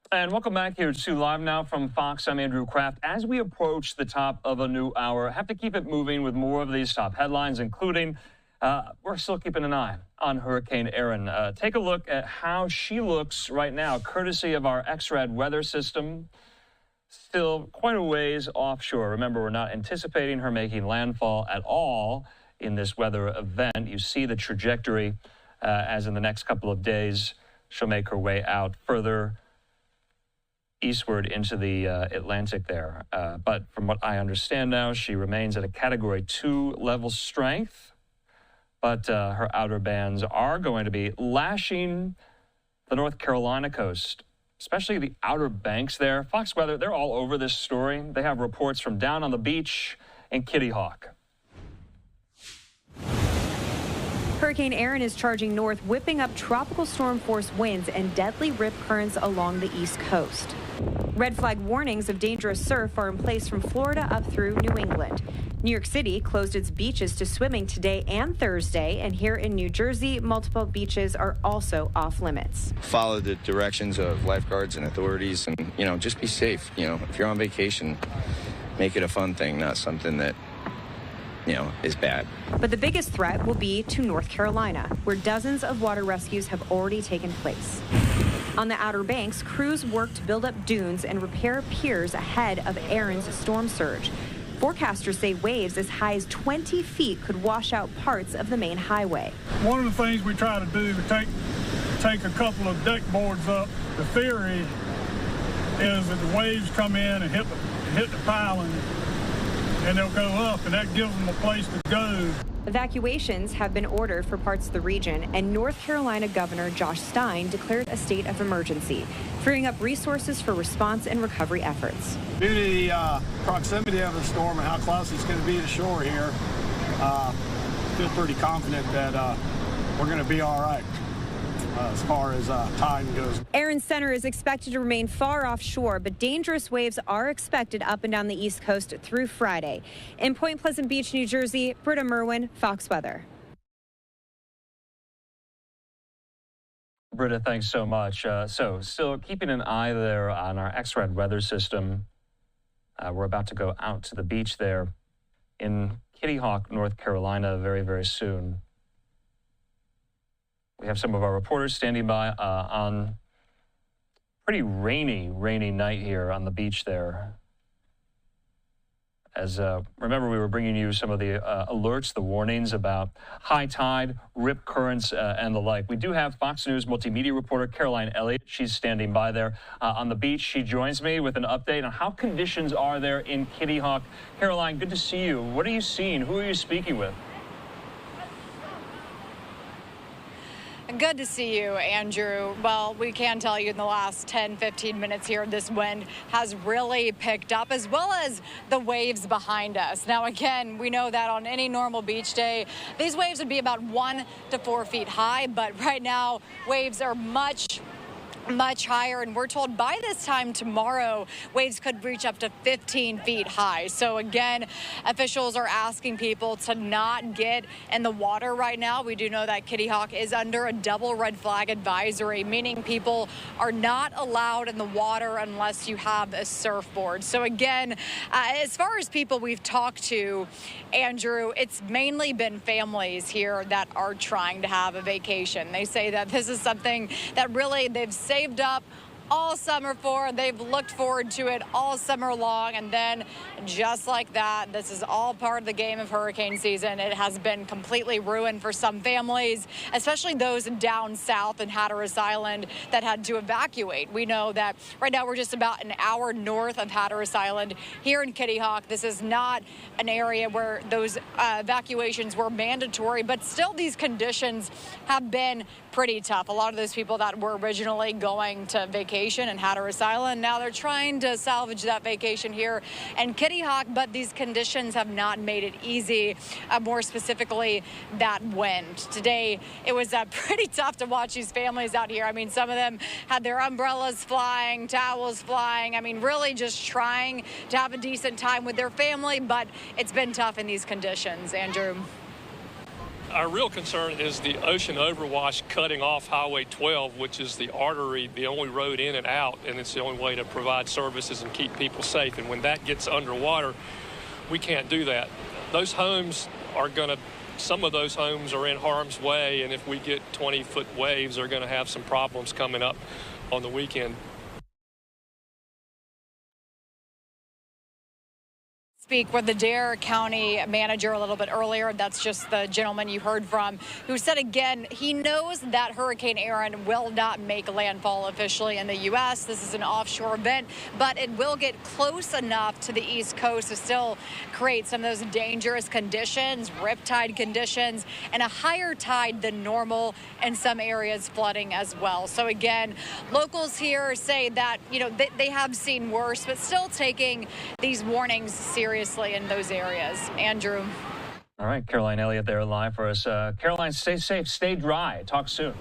And welcome back here to Live Now from Fox. I'm Andrew Kraft. As we approach the top of a new hour, I have to keep it moving with more of these top headlines, including we're still keeping an eye on Hurricane Erin. Take a look at how she looks right now, courtesy of our X-Rad weather system. Still quite a ways offshore. Remember, we're not anticipating her making landfall at all in this weather event. You see the trajectory as in the next couple of days, she'll make her way out further eastward into the Atlantic there. But from what I understand now, she remains at a Category 2 level strength. But her outer bands are going to be lashing the North Carolina coast, especially the outer banks there. Fox Weather, they're all over this story. They have reports from down on the beach in Kitty Hawk. Hurricane Erin is charging north, whipping up tropical storm force winds and deadly rip currents along the east coast. Red flag warnings of dangerous surf are in place from Florida up through New England. New York City closed its beaches to swimming today and Thursday, and here in New Jersey, multiple beaches are also off limits. Follow the directions of lifeguards and authorities, and, just be safe. If you're on vacation, make it a fun thing, not something that is bad. But the biggest threat will be to North Carolina, where dozens of water rescues have already taken place. On the Outer Banks, crews work to build up dunes and repair piers ahead of Erin's storm surge. Forecasters say waves as high as 20 feet could wash out parts of the main highway. One of the things we try to do is take a couple of deck boards up. The theory is that the waves come in and hit the piling, and they'll go up, and that gives them a place to go. Evacuations have been ordered for parts of the region, and North Carolina Governor Josh Stein declared a state of emergency, freeing up resources for response and recovery efforts. Due to the proximity of the storm and how close it's going to be to shore here, I feel pretty confident that we're going to be all right as far as time goes. Erin Center is expected to remain far offshore, but dangerous waves are expected up and down the East Coast through Friday. In Point Pleasant Beach, New Jersey, Britta Merwin, Fox Weather. Britta, thanks so much. So still keeping an eye there on our X-Rad weather system. We're about to go out to the beach there in Kitty Hawk, North Carolina, very, very soon. We have some of our reporters standing by on pretty rainy night here on the beach there. As remember, we were bringing you some of the alerts, the warnings about high tide, rip currents, and the like. We do have Fox News multimedia reporter Caroline Elliott. She's standing by there on the beach. She joins me with an update on how conditions are there in Kitty Hawk. Caroline, good to see you. What are you seeing? Who are you speaking with? Good to see you, Andrew. Well, we can tell you in the last 10-15 minutes here, this wind has really picked up, as well as the waves behind us. Now, again, we know that on any normal beach day, these waves would be about 1 to 4 feet high, but right now, waves are much higher, and we're told by this time tomorrow waves could reach up to 15 feet high. So again, officials are asking people to not get in the water right now. We do know that Kitty Hawk is under a double red flag advisory, meaning people are not allowed in the water unless you have a surfboard. So again, as far as people we've talked to, Andrew, it's mainly been families here that are trying to have a vacation. They say that this is something that really they've saved up all summer for. They've looked forward to it all summer long, and then just like that, this is all part of the game of hurricane season. It has been completely ruined for some families, especially those down south in Hatteras Island that had to evacuate. We know that right now we're just about an hour north of Hatteras Island here in Kitty Hawk. This is not an area where those evacuations were mandatory, but still these conditions have been pretty tough. A lot of those people that were originally going to vacation in Hatteras Island, now they're trying to salvage that vacation here in Kitty Hawk, but these conditions have not made it easy, more specifically that wind. Today, it was pretty tough to watch these families out here. I mean, some of them had their umbrellas flying, towels flying. I mean, really just trying to have a decent time with their family, but it's been tough in these conditions, Andrew. Our real concern is the ocean overwash cutting off Highway 12, which is the artery, the only road in and out, and it's the only way to provide services and keep people safe. And when that gets underwater, we can't do that. Those homes are going to, some of those homes are in harm's way, and if we get 20-foot waves, they're going to have some problems coming up on the weekend. Speak with the Dare County manager a little bit earlier. That's just the gentleman you heard from, who said again he knows that Hurricane Erin will not make landfall officially in the U.S. This is an offshore event, but it will get close enough to the East Coast to still create some of those dangerous conditions, riptide conditions, and a higher tide than normal, and some areas flooding as well. So again, locals here say that, you know, they have seen worse, but still taking these warnings seriously in those areas. Andrew. All right, Caroline Elliott there live for us. Caroline, stay safe, stay dry. Talk soon.